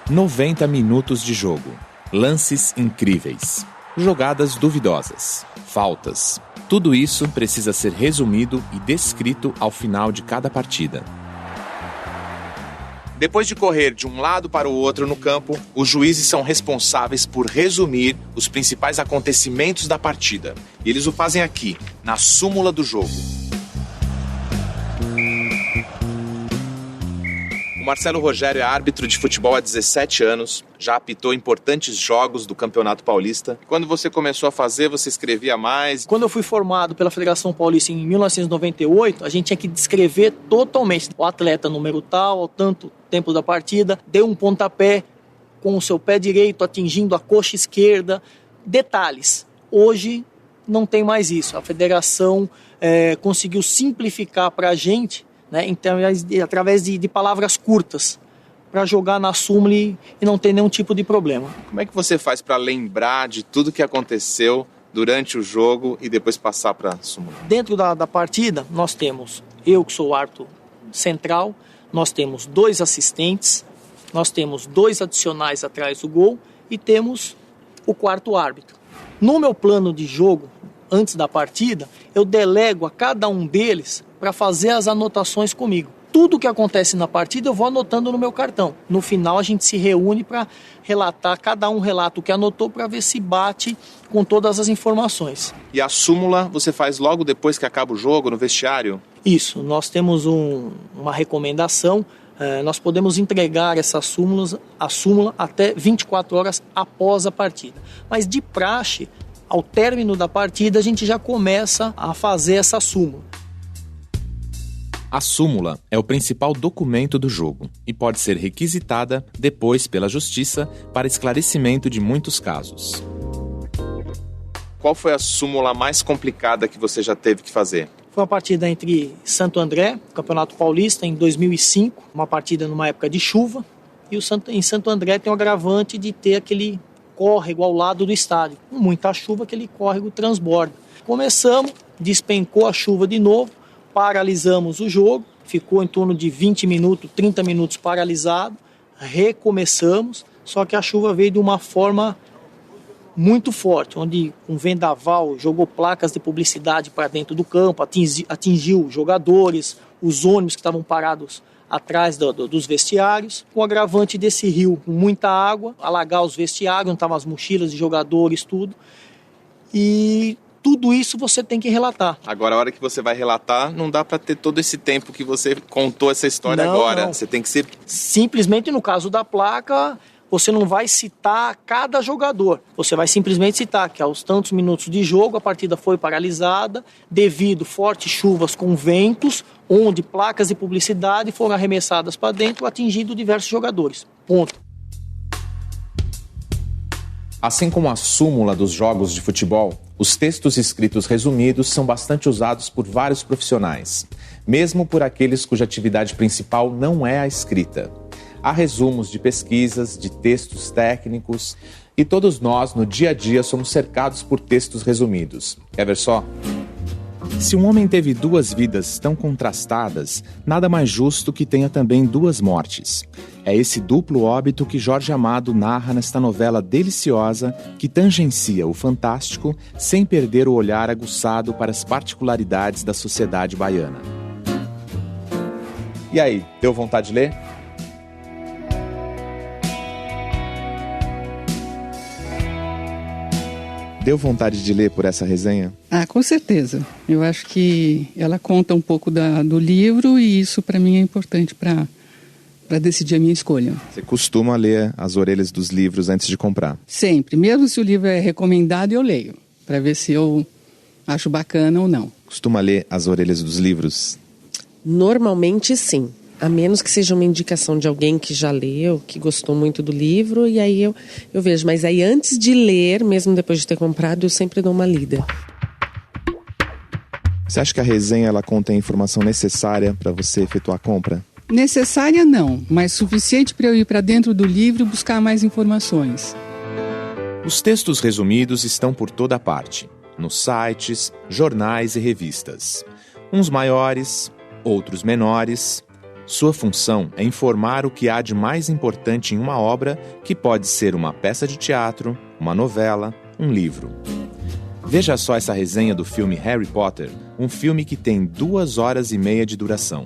90 minutos de jogo, lances incríveis, jogadas duvidosas, faltas. Tudo isso precisa ser resumido e descrito ao final de cada partida. Depois de correr de um lado para o outro no campo, os juízes são responsáveis por resumir os principais acontecimentos da partida. E eles o fazem aqui, na súmula do jogo. O Marcelo Rogério é árbitro de futebol há 17 anos, já apitou importantes jogos do Campeonato Paulista. Quando você começou a fazer, você escrevia mais? Quando eu fui formado pela Federação Paulista em 1998, a gente tinha que descrever totalmente o atleta número tal, ao tanto tempo da partida, deu um pontapé com o seu pé direito atingindo a coxa esquerda, detalhes. Hoje não tem mais isso. A federação conseguiu simplificar para a gente, né, então, através de palavras curtas, para jogar na súmula e não ter nenhum tipo de problema. Como é que você faz para lembrar de tudo que aconteceu durante o jogo e depois passar para a súmula? Dentro da partida, nós temos eu, que sou o árbitro central, nós temos 2 assistentes, nós temos 2 adicionais atrás do gol e temos o 4º árbitro. No meu plano de jogo, antes da partida, eu delego a cada um deles para fazer as anotações comigo. Tudo que acontece na partida eu vou anotando no meu cartão. No final a gente se reúne para relatar, cada um relata o que anotou para ver se bate com todas as informações. E a súmula você faz logo depois que acaba o jogo, no vestiário? Isso, nós temos uma recomendação, nós podemos entregar a súmula até 24 horas após a partida. Mas de praxe, ao término da partida, a gente já começa a fazer essa súmula. A súmula é o principal documento do jogo e pode ser requisitada depois pela Justiça para esclarecimento de muitos casos. Qual foi a súmula mais complicada que você já teve que fazer? Foi uma partida entre Santo André, Campeonato Paulista, em 2005, uma partida numa época de chuva, e em Santo André tem o agravante de ter aquele córrego ao lado do estádio. Com muita chuva, aquele córrego transborda. Começamos, despencou a chuva de novo, paralisamos o jogo, ficou em torno de 20 minutos, 30 minutos paralisado, recomeçamos, só que a chuva veio de uma forma muito forte, onde um vendaval jogou placas de publicidade para dentro do campo, atingiu jogadores, os ônibus que estavam parados atrás dos vestiários, com o agravante desse rio, com muita água, alagar os vestiários, onde estavam as mochilas de jogadores, tudo, e tudo isso você tem que relatar. Agora, a hora que você vai relatar, não dá para ter todo esse tempo que você contou essa história agora. Não. Você tem que ser... Simplesmente, no caso da placa, você não vai citar cada jogador. Você vai simplesmente citar que aos tantos minutos de jogo, a partida foi paralisada devido a fortes chuvas com ventos, onde placas de publicidade foram arremessadas para dentro, atingindo diversos jogadores. Ponto. Assim como a súmula dos jogos de futebol, os textos escritos resumidos são bastante usados por vários profissionais, mesmo por aqueles cuja atividade principal não é a escrita. Há resumos de pesquisas, de textos técnicos, e todos nós, no dia a dia, somos cercados por textos resumidos. Quer ver só? Se um homem teve 2 vidas tão contrastadas, nada mais justo que tenha também 2 mortes. É esse duplo óbito que Jorge Amado narra nesta novela deliciosa que tangencia o fantástico sem perder o olhar aguçado para as particularidades da sociedade baiana. E aí, deu vontade de ler? Deu vontade de ler por essa resenha? Ah, com certeza. Eu acho que ela conta um pouco do livro e isso para mim é importante para decidir a minha escolha. Você costuma ler as orelhas dos livros antes de comprar? Sempre. Mesmo se o livro é recomendado, eu leio, para ver se eu acho bacana ou não. Costuma ler as orelhas dos livros? Normalmente sim. A menos que seja uma indicação de alguém que já leu, que gostou muito do livro, e aí eu vejo. Mas aí antes de ler, mesmo depois de ter comprado, eu sempre dou uma lida. Você acha que a resenha ela contém a informação necessária para você efetuar a compra? Necessária não, mas suficiente para eu ir para dentro do livro e buscar mais informações. Os textos resumidos estão por toda parte, nos sites, jornais e revistas. Uns maiores, outros menores. Sua função é informar o que há de mais importante em uma obra, que pode ser uma peça de teatro, uma novela, um livro. Veja só essa resenha do filme Harry Potter, um filme que tem 2 horas e meia de duração.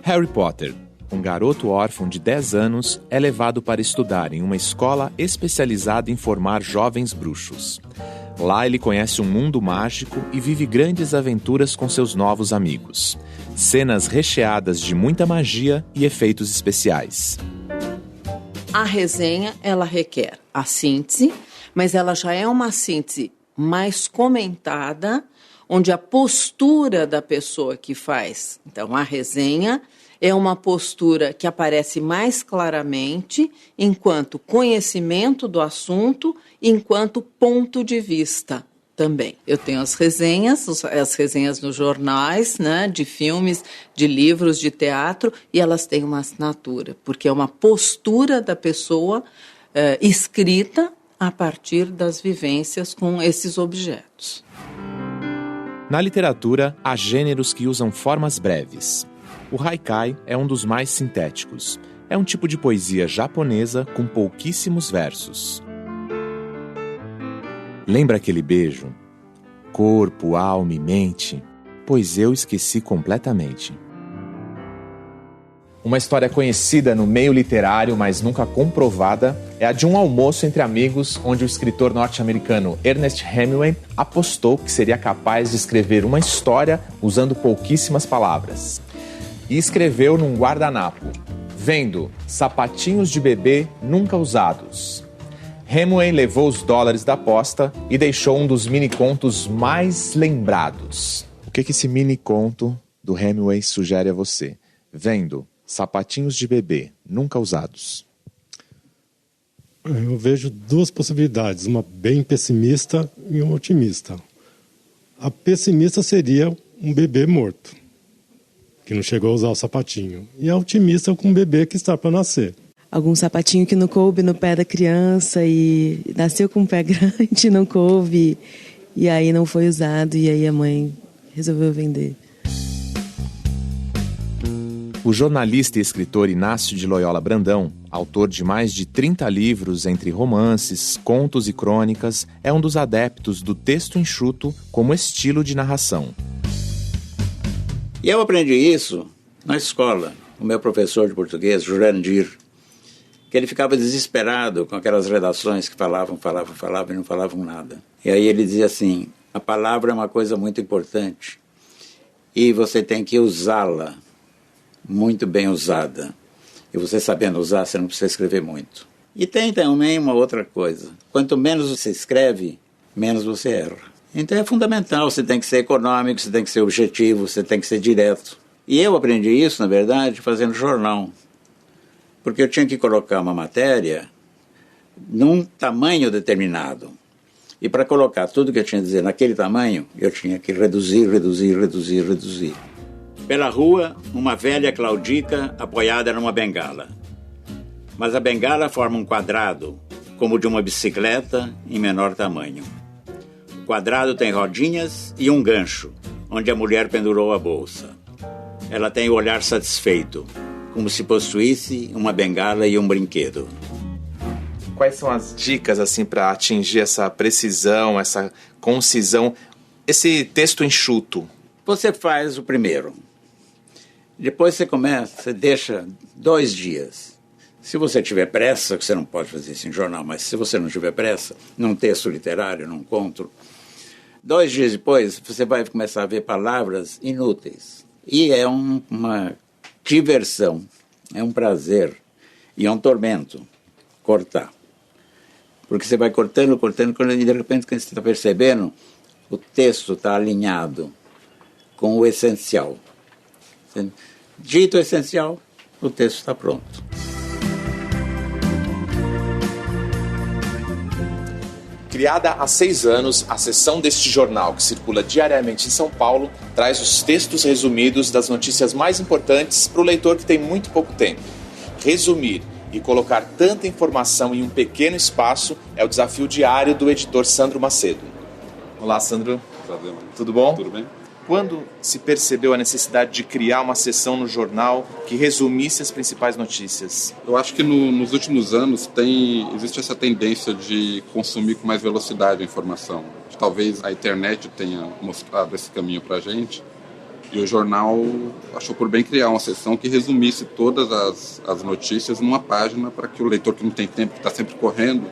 Harry Potter, um garoto órfão de 10 anos, é levado para estudar em uma escola especializada em formar jovens bruxos. Lá ele conhece um mundo mágico e vive grandes aventuras com seus novos amigos. Cenas recheadas de muita magia e efeitos especiais. A resenha, ela requer a síntese, mas ela já é uma síntese mais comentada, onde a postura da pessoa que faz. Então, a resenha é uma postura que aparece mais claramente enquanto conhecimento do assunto, enquanto ponto de vista também. Eu tenho as resenhas nos jornais, né, de filmes, de livros, de teatro, e elas têm uma assinatura, porque é uma postura da pessoa escrita a partir das vivências com esses objetos. Na literatura, há gêneros que usam formas breves. O haikai é um dos mais sintéticos. É um tipo de poesia japonesa com pouquíssimos versos. Lembra aquele beijo? Corpo, alma e mente? Pois eu esqueci completamente. Uma história conhecida no meio literário, mas nunca comprovada, é a de um almoço entre amigos, onde o escritor norte-americano Ernest Hemingway apostou que seria capaz de escrever uma história usando pouquíssimas palavras. E escreveu num guardanapo, vendo sapatinhos de bebê nunca usados. Hemingway levou os dólares da aposta e deixou um dos mini-contos mais lembrados. O que esse mini-conto do Hemingway sugere a você? Vendo sapatinhos de bebê nunca usados. Eu vejo 2 possibilidades, uma bem pessimista e uma otimista. A pessimista seria um bebê morto, que não chegou a usar o sapatinho. E a otimista é com um bebê que está para nascer. Algum sapatinho que não coube no pé da criança e nasceu com um pé grande, não coube, e aí não foi usado, e aí a mãe resolveu vender. O jornalista e escritor Inácio de Loyola Brandão, autor de mais de 30 livros entre romances, contos e crônicas, é um dos adeptos do texto enxuto como estilo de narração. E eu aprendi isso na escola, o meu professor de português, Jurandir, que ele ficava desesperado com aquelas redações que falavam e não falavam nada. E aí ele dizia assim, a palavra é uma coisa muito importante e você tem que usá-la muito bem usada. E você sabendo usar, você não precisa escrever muito. E tem também uma outra coisa. Quanto menos você escreve, menos você erra. Então é fundamental, você tem que ser econômico, você tem que ser objetivo, você tem que ser direto. E eu aprendi isso, na verdade, fazendo jornal. Porque eu tinha que colocar uma matéria num tamanho determinado. E para colocar tudo que eu tinha a dizer naquele tamanho, eu tinha que reduzir. Pela rua, uma velha claudica apoiada numa bengala. Mas a bengala forma um quadrado, como o de uma bicicleta em menor tamanho. O quadrado tem rodinhas e um gancho, onde a mulher pendurou a bolsa. Ela tem o olhar satisfeito, como se possuísse uma bengala e um brinquedo. Quais são as dicas assim para atingir essa precisão, essa concisão, esse texto enxuto? Você faz o primeiro. Depois você começa, você deixa 2 dias. Se você tiver pressa, que você não pode fazer isso em jornal, mas se você não tiver pressa, num texto literário, num conto, 2 dias depois você vai começar a ver palavras inúteis. E é uma diversão, é um prazer e é um tormento cortar. Porque você vai cortando, e de repente, quando você está percebendo, o texto está alinhado com o essencial. Dito o essencial, o texto está pronto. Criada há 6 anos, a seção deste jornal, que circula diariamente em São Paulo, traz os textos resumidos das notícias mais importantes para o leitor que tem muito pouco tempo. Resumir e colocar tanta informação em um pequeno espaço é o desafio diário do editor Sandro Macedo. Olá, Sandro. Prazer. Tudo bom? Tudo bem. Quando se percebeu a necessidade de criar uma seção no jornal que resumisse as principais notícias? Eu acho que nos últimos anos existe essa tendência de consumir com mais velocidade a informação. Talvez a internet tenha mostrado esse caminho para a gente, e o jornal achou por bem criar uma seção que resumisse todas as notícias numa página, para que o leitor que não tem tempo, que está sempre correndo,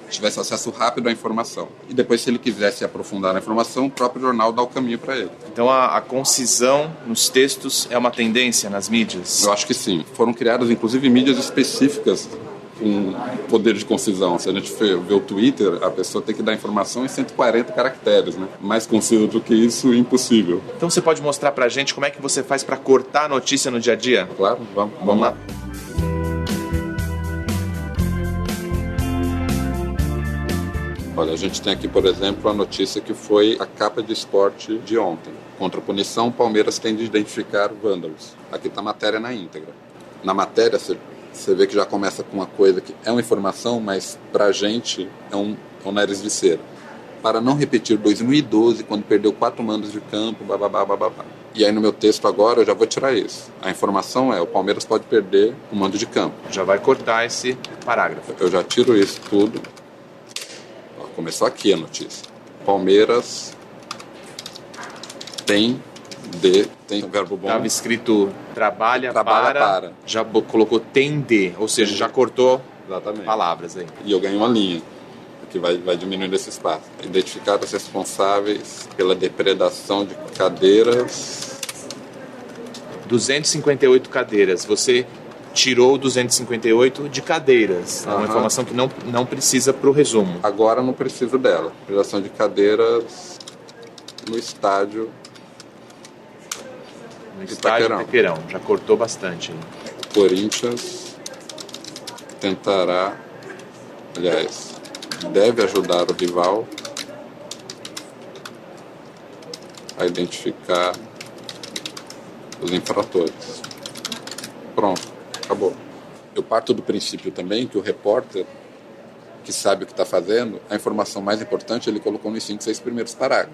tivesse acesso rápido à informação. E depois, se ele quisesse aprofundar na informação, o próprio jornal dá o caminho para ele. Então a concisão nos textos é uma tendência nas mídias? Eu acho que sim. Foram criadas, inclusive, mídias específicas com poder de concisão. Se a gente vê o Twitter, a pessoa tem que dar informação em 140 caracteres, né? Mais conciso do que isso, impossível. Então você pode mostrar pra gente como é que você faz para cortar a notícia no dia a dia? Claro, vamos lá. Olha, a gente tem aqui, por exemplo, a notícia que foi a capa de esporte de ontem. Contra a punição, Palmeiras tem de identificar vândalos. Aqui está a matéria na íntegra. Na matéria, você vê que já começa com uma coisa que é uma informação, mas para a gente é um nariz de cera. Para não repetir 2012, quando perdeu 4 mandos de campo, bababá. E aí no meu texto agora eu já vou tirar isso. A informação é: o Palmeiras pode perder um mando de campo. Já vai cortar esse parágrafo. Eu já tiro isso tudo. Começou aqui a notícia. Palmeiras tem um verbo bom. Estava escrito trabalha para. Já colocou tem de, ou seja, já cortou. Exatamente. Palavras aí. E eu ganho uma linha, que vai diminuindo esse espaço. Identificar os responsáveis pela depredação de cadeiras. 258 cadeiras. Você tirou 258 de cadeiras. É uma informação que não precisa para o resumo. Agora não preciso dela. Depredação de cadeiras no estádio. No estádio Itaquerão. Já cortou bastante. Corinthians tentará, aliás, deve ajudar o rival a identificar os infratores. Pronto. Acabou. Eu parto do princípio também que o repórter, que sabe o que está fazendo, a informação mais importante ele colocou nos 5, 6 primeiros parágrafos.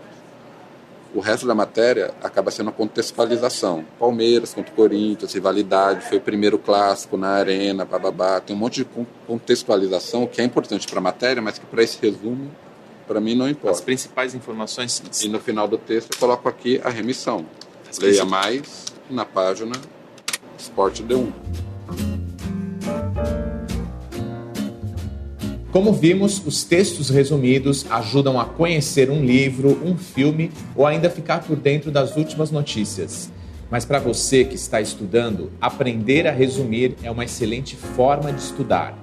O resto da matéria acaba sendo a contextualização. Palmeiras contra o Corinthians, rivalidade, foi o primeiro clássico na arena, bababá. Tem um monte de contextualização que é importante para a matéria, mas que para esse resumo, para mim, não importa. As principais informações. E no final do texto eu coloco aqui a remissão. Leia mais na página Esporte D1. Como vimos, os textos resumidos ajudam a conhecer um livro, um filme ou ainda ficar por dentro das últimas notícias. Mas para você que está estudando, aprender a resumir é uma excelente forma de estudar.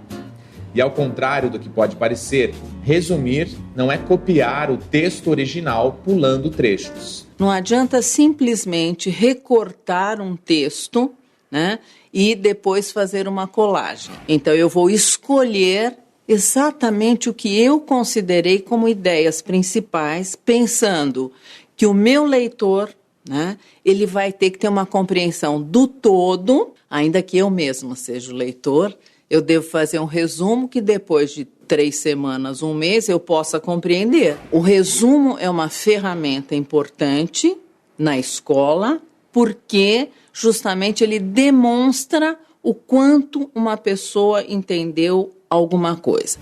E ao contrário do que pode parecer, resumir não é copiar o texto original pulando trechos. Não adianta simplesmente recortar um texto, né, e depois fazer uma colagem. Então eu vou escolher exatamente o que eu considerei como ideias principais, pensando que o meu leitor, né, ele vai ter que ter uma compreensão do todo, ainda que eu mesma seja o leitor, eu devo fazer um resumo que depois de 3 semanas, 1 mês, eu possa compreender. O resumo é uma ferramenta importante na escola, porque justamente ele demonstra o quanto uma pessoa entendeu alguma coisa.